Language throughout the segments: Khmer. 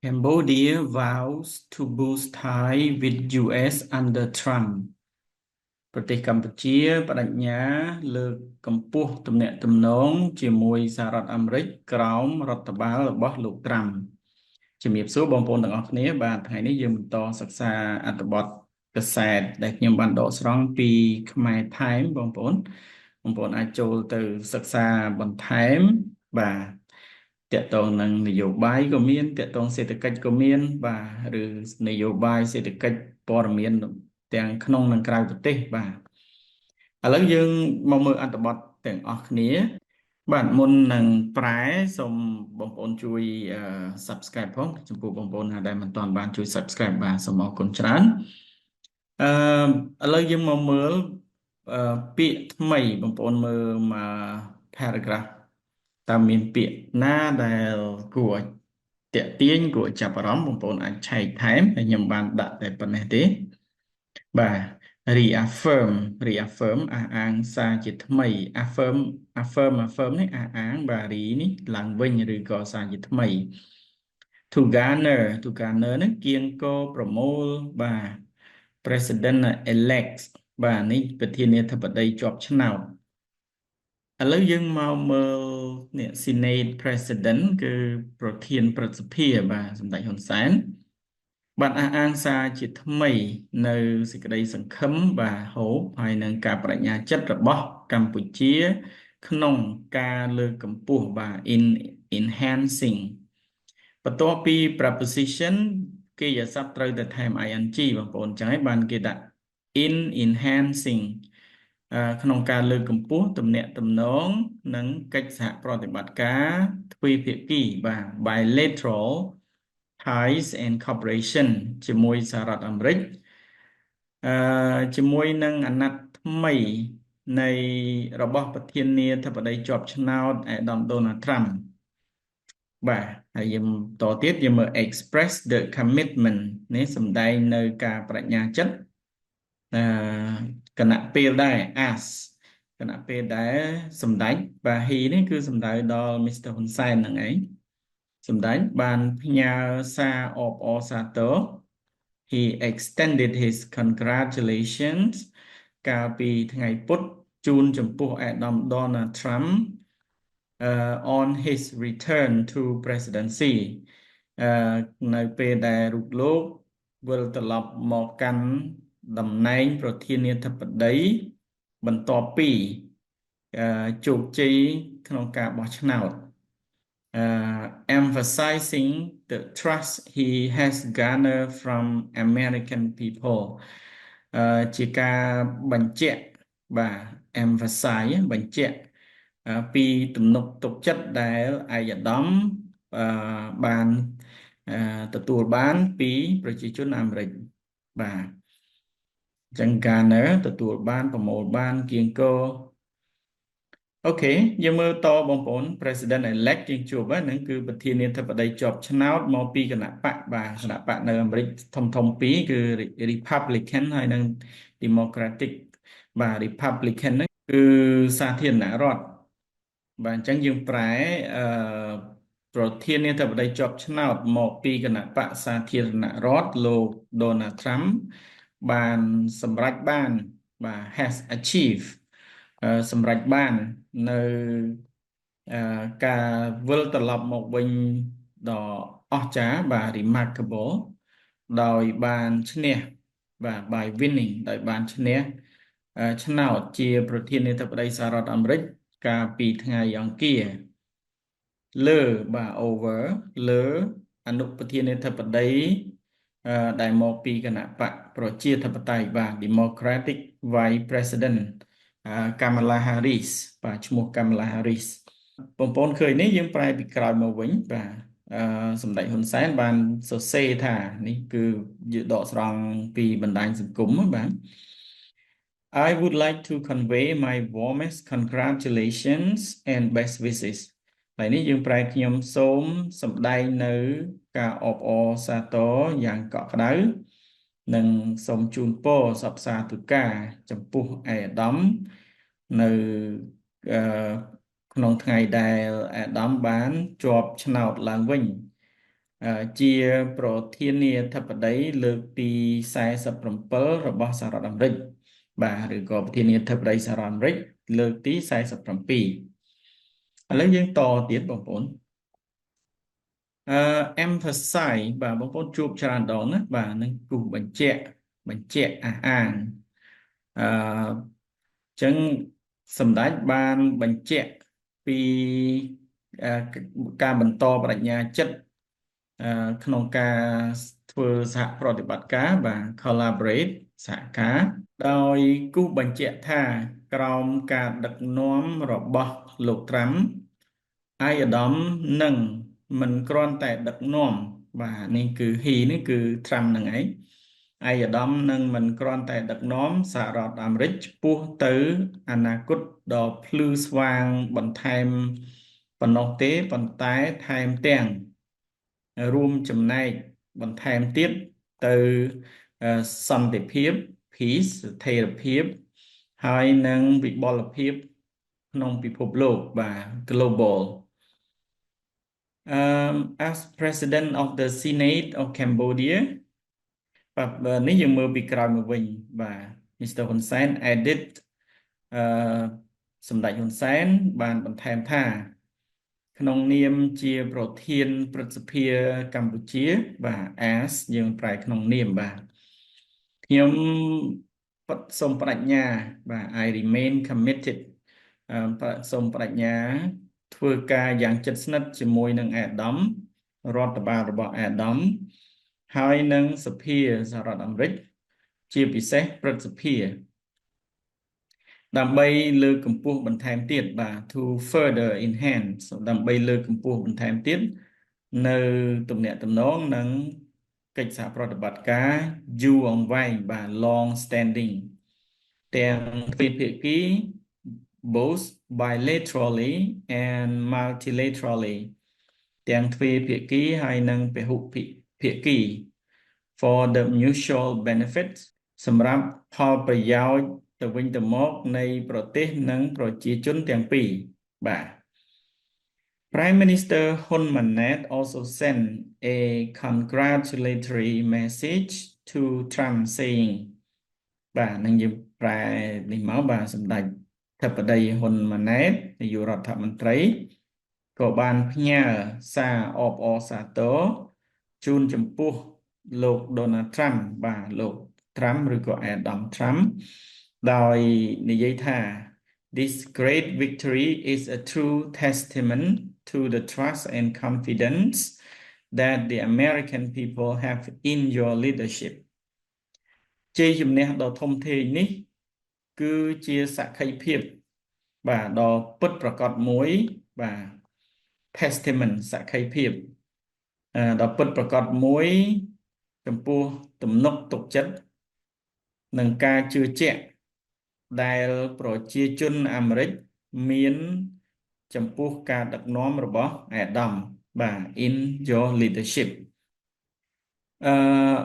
Cambodia vows to boost ties with US under Trump ប្រទេសកម្ពុជាបដិញ្ញាលើកកម្ពស់ទំនាក់ទំនងជាមួយសហរដ្ឋអាមេរិកក្រោមរដ្ឋបាលរបស់លោកត្រាំជំរាបសួរបងប្អូនទាំងអស់គ្នាបាទថ្ងៃនេះយើងបន្តសិក្សាអត្ថបទកាសែតដែលខ្ញុំបានដកស្រង់ពីខ្មែរថៃបងប្អូនអាចចូលទៅសិក្សាបន្ថែមបាទតកតងនឹងនយោបាយក៏មានតកតងសេដ្ឋកិច្ចក៏មានបាទឬនយោបាយសេដ្ឋកិច្ចព័ត៌មានទាំងក្នុងនិងក្រៅប្រទេសបាទឥឡូវយើងមកមើលអត្ថបទទាំងអស់គ្នាបាទមុននឹងប្រែសូមបងប្អូនជួយ subscribe ផងចំពោះបងប្អូនណាដែលមិនទាន់បានជួយ subscribe បាទសូមអរគុណច្រើនឥឡូវយើងមកមើលពាក្យថ្មីបងប្អូនមើលមក paragraph តើមានពាក្យណាដែលគួរទាក់ទាញគួរចាប់អារម្មណ៍បងប្អូនអាចឆែកថែមហើយខ្ញុំបានដាក់តែប៉ុណ្ណេះទេបាទ reaffirm អះអាងសារជាថ្មី affirm នេះអះអាងបាទ re នេះឡើងវិញឬក៏សារជាថ្មី to garner នេះគៀងគរប្រមូលបាទ president elect បាទនេះប្រធានាធិបតីជាប់ឆ្នោតឥឡូវយើងមកមើលនេះ Senate President គឺប្រធានព្រឹទ្ធសភាបាទសម្ដេចហ៊ុនសែនបានអះអាងសារជាថ្មីនៅសេចក្តីសង្ឃឹមបាទហូបហើយនឹងការបដិញ្ញាចិត្តរបស់កម្ពុជាក្នុងការលើកកម្ពស់បាទ enhancing បន្ទាប់ពី preposition គេយកសព្ទត្រូវតែថែម ing បងប្អូនអញ្ចឹងហើយបានគេដាក់ enhancing ក្នុងការលើកកម្ពស់ទំនាក់ទំនងនិងកិច្ចសហប្រតិបត្តិការទ្វេភាគីបាទ bilateral ties and cooperation ជាមួយសហរដ្ឋអាមេរិកជាមួយនឹងអាណត្តិថ្មីនៃរបស់ប្រធានាធិបតីជាប់ឆ្នោតអាដាមដូណាល់ត្រាំបាទហើយយើងតទៀតយើងមើល express the commitment នេះសម្ដែងនៅការបដិញ្ញាចិត្តគណៈពេលដែរ as គណៈពេលដែលសម្ដេចបាទ he នេះគឺសំដៅដល់ Mr. ហ៊ុនសែនហ្នឹងឯងសម្ដេចបានផ្ញើសារអបអរសាទរ he extended his congratulations កាលពីថ្ងៃពុធជូនចំពោះអាដាម Donald Trump on his return to presidency នៅពេលដែលរូបលោកវិលត្រឡប់មកកាន់តំណែងប្រធានាធិបតីបន្ទាប់ពីជោគជ័យក្នុងការបោះឆ្នោតemphasizing the trust he has garnered from American people ជាការបញ្ជាក់បាទ emphasize បញ្ជាក់ពីទំនុកទុកចិត្តដែលឯកឧត្តមបានទទួលបានពីប្រជាជនអាមេរិកបាទចឹង garner ទទួលបានប្រមូលបានគៀងគរអូខេយើងមើលតបងប្អូន President elect យើងជួបហ្នឹងគឺប្រធានាធិបតីជាប់ឆ្នោតមកពីគណៈបកបាទគណៈបកនៅអាមេរិកធំពីរគឺ Republican ហើយនិង Democratic បាទ Republican ហ្នឹងគឺសាធារណរដ្ឋបាទអញ្ចឹងយើងប្រែប្រធានាធិបតីជាប់ឆ្នោតមកពីគណៈបកសាធារណរដ្ឋលោក Donald Trump បានសម្រេចបានបាទ has achieved សម្រេចបាននៅការវិលត្រឡប់មកវិញដ៏អស្ចារ្យបាទ remarkable ដោយបានឈ្នះបាទ by winning ដោយបានឈ្នះឆ្នោតជាប្រធានាធិបតីសហរដ្ឋអាមេរិកកាលពីថ្ងៃអង្គារលើបាទ over លើអនុប្រធានាធិបតីដែលមកពីគណៈបកប្រជាធិបតេយ្យបាទ Democratic Vice President Kamala Harris បាទឈ្មោះ Kamala Harris បងប្អូនឃើញនេះយើងប្រែពីក្រោយមកវិញបាទសម្ដេចហ៊ុនសែនបានសរសេរថានេះគឺយើងដកស្រង់ពីបណ្ដាញសង្គមបាទ I would like to convey my warmest congratulations and best wishes ហើយនេះយើងប្រែខ្ញុំសូមសម្ដែងនៅការអបអរសាទរយ៉ាងកក់ក្ដៅនិងសូមជូនពរសព្វសាធុការចំពោះឯកឧត្តមនៅក្នុងថ្ងៃដែលអាដាមបានជាប់ឆ្នោតឡើងវិញ ជាប្រធានាធិបតីលើកទី47របស់សហរដ្ឋអាមេរិកបាទឬក៏ប្រធានាធិបតីសហរដ្ឋអាមេរិកលើកទី47ឥឡូវយើងតទៀតបងប្អូនemphasize បាទបងប្អូនជួបច្រើនដងណាបាទនឹងគូសបញ្ជាក់អះអាងអចឹងសម្ដេចបានបញ្ជាក់ពីការបន្តបដិញ្ញាចិត្តក្នុងការធ្វើសហប្រតិបត្តិការបាទ collaborate សហការដោយគូសបញ្ជាក់ថាក្រោមការដឹកនាំរបស់លោកត្រាំអាយឧត្តមនឹងមិនគ្រាន់តែដឹកនាំបាទនេះគឺ he នេះគឺត្រាំនឹងឯងអាយឧត្តមនឹងមិនគ្រាន់តែដឹកនាំសហរដ្ឋអាមេរិកឆ្ពោះទៅអនាគតដ៏ភ្លឺស្វាងបន្ថែមប៉ុណ្ណោះទេប៉ុន្តែថែមទាំងរួមចំណែកបន្ថែមទៀតទៅសន្តិភាព peace ស្ថិរភាពហើយនឹងវិបលភាពក្នុងពិភពលោកបាទ global as president of the Senate of Cambodia បាទនេះយើងមើលពីក្រោយមកវិញបាទ Mr. Hun Sen added សម្ដេចហ៊ុនសែនបានបន្ថែមថាក្នុងនាមជាប្រធានព្រឹទ្ធសភាកម្ពុជាបាទ as យើងប្រែក្នុងនាមបាទខ្ញុំសូមបដិញ្ញាបាទ I remain committed សូមបដិញ្ញាធ្វើការយ៉ាងជិតស្និទ្ធជាមួយនឹងអាដាមរដ្ឋបាលរបស់អាដាមហើយនឹងសភាសហរដ្ឋអាមេរិកជាពិសេសព្រឹទ្ធសភាដើម្បីលើកកម្ពស់បន្ថែមទៀតបាទ to further enhance ដើម្បីលើកកម្ពស់បន្ថែមទៀតនៅទំនាក់ទំនងនិងកិច្ចសហប្រតិបត្តិការយូរអង្វែងបាទ long standing ទាំងទ្វេភាគី both bilaterally and multilaterally ទាំងទ្វេភាគីហើយនិងពហុភាគី for the mutual benefits សម្រាប់ផលប្រយោជន៍ទៅវិញទៅមកនៃប្រទេសនិងប្រជាជនទាំងពីរបាទ Prime Minister Hun Manet also sent a congratulatory message to Trump saying បាទនឹងយើងប្រែនេះមកបាទសម្ដេចធិបតីហ៊ុនម៉ាណែតនាយករដ្ឋមន្ត្រីក៏បានផ្ញើសារអបអរសាទរជូនចំពោះលោក Donald Trump បាទលោក Trump ឬក៏ Adam Trump ដោយនិយាយថា This great victory is a true testament to the trust and confidence that the American people have in your leadership ជ័យជំនះដ៏ធំធេងនេះគឺជាសក្ខីភាពបាទដ៏ពិតប្រាកដមួយបាទ testament សក្ខីភាពដ៏ពិតប្រាកដមួយចំពោះទំនុកទុកចិត្តនិងការជឿជាក់ដែលប្រជាជនអាមេរិកមានចំពោះការដឹកនាំរបស់អាដាមបាទ in your leadership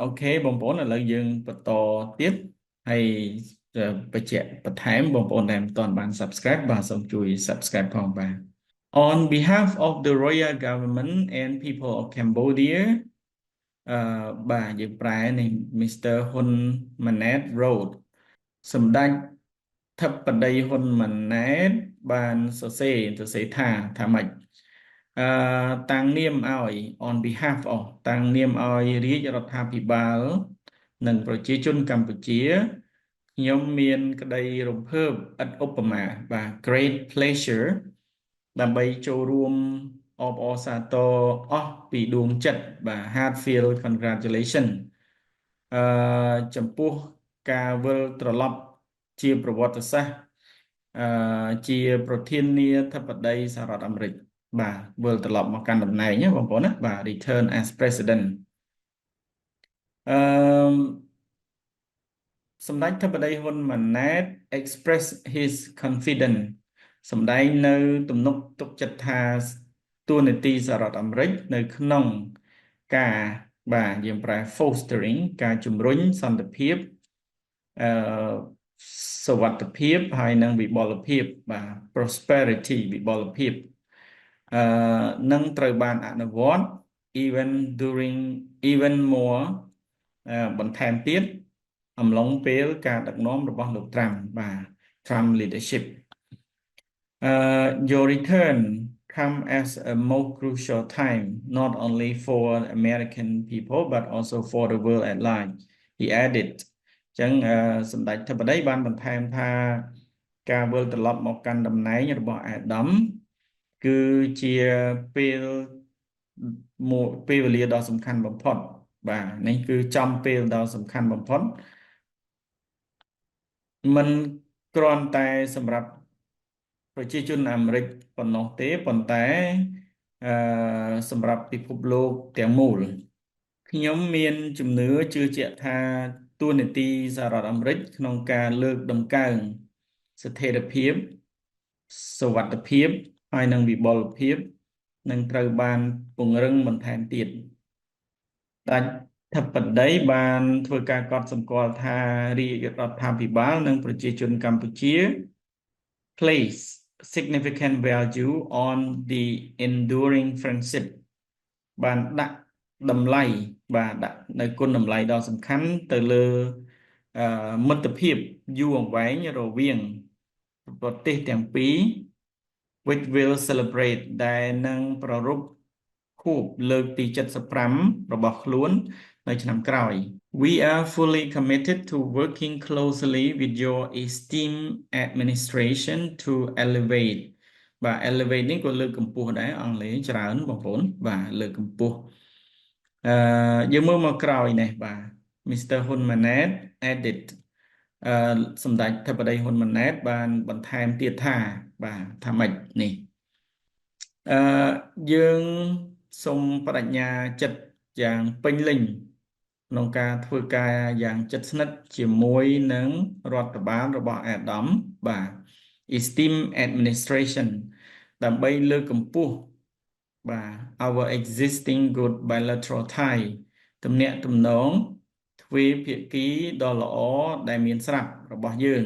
អូខេបងប្អូនឥឡូវយើងបន្តទៀតហើយបញ្ជាក់បន្ថែមបងប្អូនដែលមិនទាន់បាន subscribe បាទសូមជួយ subscribe ផងបាទ On behalf of the royal government and people of Cambodia បាទយើងប្រែនេះ Mr. Hun Manet wrote សម្ដេចធិបតីហ៊ុនម៉ាណែតបានសរសេរថាម៉េចតាំងនាមឲ្យ on behalf of តាំងនាមឲ្យរាជរដ្ឋាភិបាលនិងប្រជាជនកម្ពុជាខ្ញុំមានក្តីរំភើបឥតឧបមាបាទ great pleasure ដើម្បីចូលរួមអបអរសាទរអស់ពីដួងចិត្តបាទ heartfelt congratulation ចំពោះការវិលត្រឡប់ជាប្រវត្តិសាស្ត្រជាប្រធានាធិបតីសហរដ្ឋអាមេរិកបាទវិលត្រឡប់មកកាន់តំណែងបងប្អូនណាបាទ return as president សម្ដេចធិបតីហ៊ុនម៉ាណែត express his confidence សម្ដែងនៅទំនុកទុកចិត្តថាតួនាទីសហរដ្ឋអាមេរិកនៅក្នុងការបាទយើងប្រែ fostering ការជំរុញសន្តិភាពសុវត្ថិភាពហើយនិងវិបលភាពបាទ prosperity វិបលភាពនឹងត្រូវបានអនុវត្ត even more បន្ថែមទៀតអំឡុងពេលការដឹកនាំរបស់លោកត្រាំបាទ Trump leadership your return come as a most crucial time not only for American people but also for the world at large he added ចឹងសម្ដេចធិបតីបានបន្ថែមថាការវិលត្រឡប់មកកាន់តំណែងរបស់អាដាមគឺជាពេលវេលាដ៏សំខាន់បំផុតបាទនេះគឺចំពេលដ៏សំខាន់បំផុតមិនគ្រាន់តែសម្រាប់ប្រជាជនអាមេរិកប៉ុណ្ណោះទេប៉ុន្តែសម្រាប់ពិភពលោកទាំងមូលខ្ញុំមានជំនឿជឿជាក់ថាតួនាទីសហរដ្ឋអាមេរិកក្នុងការលើកដំកើងស្ថិរភាពសុវត្ថិភាពហើយនិងវិបុលភាពនឹងត្រូវបានពង្រឹងបន្ថែមទៀតតែធិបតីបានធ្វើការកត់សម្គាល់ថារាជរដ្ឋាភិបាលនិងប្រជាជនកម្ពុជា place significant value on the enduring friendship បានដាក់តម្លៃបាទដាក់នៅគុណតម្លៃដ៏សំខាន់ទៅលើមិត្តភាពយូរអង្វែងរវាងប្រទេសទាំងពីរ which will celebrate ដែលនឹងប្រារព្ធខួបលើកទី75របស់ខ្លួននៅឆ្នាំក្រោយ We are fully committed to working closely with your esteemed administration to elevate បាទ elevate នេះក៏លើកកម្ពស់ដែរអង់គ្លេសច្រើនបងប្អូនបាទលើកកម្ពស់យើងមើលមកក្រោយនេះបាទ Mr. Hun Manet added សម្ដេចធិបតីហ៊ុនម៉ាណែតបានបន្ថែមទៀតថាបាទថាម៉េចនេះយើងសូមបដិញ្ញាចិត្តយ៉ាងពេញលេញក្នុងការធ្វើការយ៉ាងជិតស្និទ្ធជាមួយនឹងរដ្ឋបាលរបស់អាដាមបាទ esteem administration ដើម្បីលើកកម្ពស់បាទ our existing good bilateral tie ទំនាក់ទំនងទ្វេភាគីដ៏ល្អដែលមានស្រាប់របស់យើង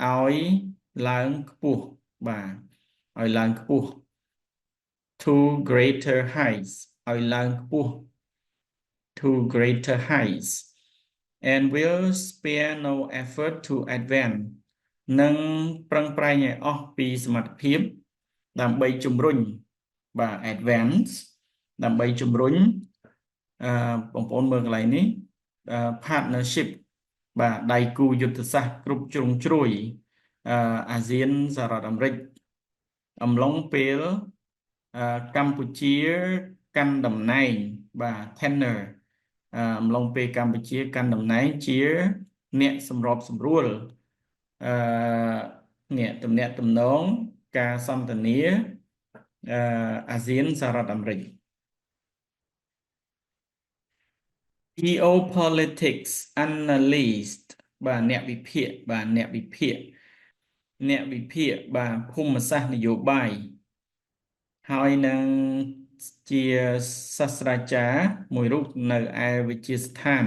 ឲ្យឡើងខ្ពស់បាទឲ្យឡើងខ្ពស់ to greater heights ឲ្យឡើងខ្ពស់ to greater heights and will spare no effort to advance និងប្រឹងប្រែងឲ្យអស់ពីសមត្ថភាពដើម្បីជំរុញបាទ advance ដើម្បីជំរុញបងប្អូនមើលកន្លែងនេះpartnership បាទដៃគូយុទ្ធសាស្ត្រគ្រប់ជ្រុងជ្រោយអាស៊ានសហរដ្ឋអាមេរិកអំឡុងពេលកម្ពុជាកាន់តំណែងបាទ tenure អំឡុងពេលកម្ពុជាកាន់តំណែងជាអ្នកសម្របសម្រួលអ្នកទំនាក់ទំនងការសន្ទនាអាស៊ានសហរដ្ឋអាមេរិក geopolitics analyst បាទអ្នកវិភាគបាទភូមិសាស្ត្រនយោបាយហើយនឹងជាសាស្ត្រាចារ្យមួយរូបនៅឯវិទ្យាស្ថាន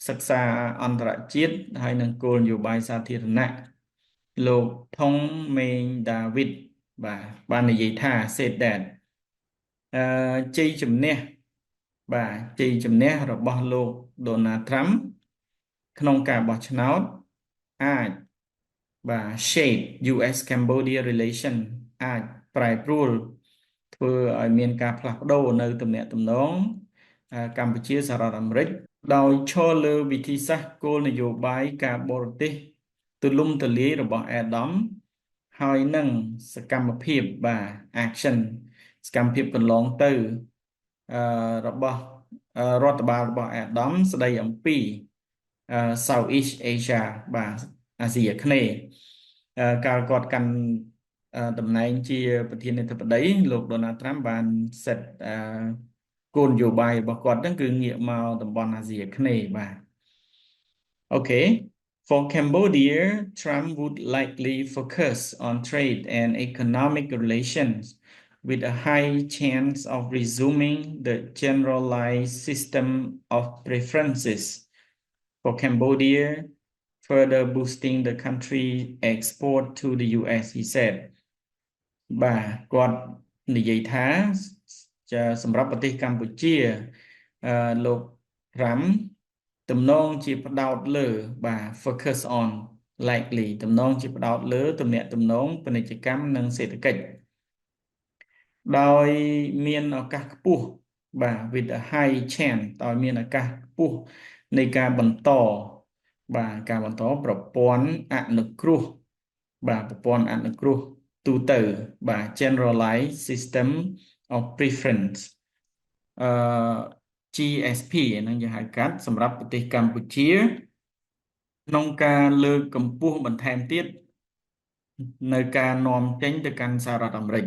សិក្សាអន្តរជាតិហើយនឹងគោលនយោបាយសាធារណៈលោកថុងមេងដាវីតបាទបាននិយាយថា said that ជ័យជំនះរបស់លោក Donald Trump ក្នុងការបោះឆ្នោតអាចបាទ shape US-Cambodia relation អាចប្រែប្រួលធ្វើឲ្យមានការផ្លាស់ប្ដូរនៅទំនាក់ទំនងកម្ពុជាសហរដ្ឋអាមេរិកដោយឈលលើវិធីសាស្ត្រគោលនយោបាយការបរទេសទូលំទូលាយរបស់អាដាមហើយនឹងសកម្មភាពបាទ action សកម្មភាពកន្លងទៅរបស់រដ្ឋបាលរបស់អាដាមស្ដីអំពី Southeast Asia បាទអាស៊ីអាគ្នេយ៍កាលគាត់កាន់តំណែងជាប្រធានាធិបតីលោក Donald Trump បាន set គោលនយោបាយរបស់គាត់ហ្នឹងគឺងាកមកតំបន់អាស៊ីអាគ្នេយ៍បាទ Okay for Cambodia Trump would likely focus on trade and economic relations with a high chance of resuming the generalized system of preferences for Cambodia further boosting the country export to the US he said បាទគាត់និយាយថា ចាសម្រាប់ប្រទេសកម្ពុជាលោក5ទំនងជាផ្ដោតលើបាទ focus on likely ទំនងជាផ្ដោតលើទំនាក់ទំនងពាណិជ្ជកម្មនិងសេដ្ឋកិច្ចដោយមានឱកាសខ្ពស់បាទ with a high chance ដោយមានឱកាសខ្ពស់នៃការបន្តបាទការបន្តប្រព័ន្ធអនុគ្រោះបាទប្រព័ន្ធអនុគ្រោះទូទៅបាទ generalized system of preference GSP ហ្នឹងយើងហៅកាត់សម្រាប់ប្រទេសកម្ពុជាក្នុងការលើកកម្ពស់បន្ថែមទៀតនៅការនាំចេញទៅកាន់សហរដ្ឋអាមេរិក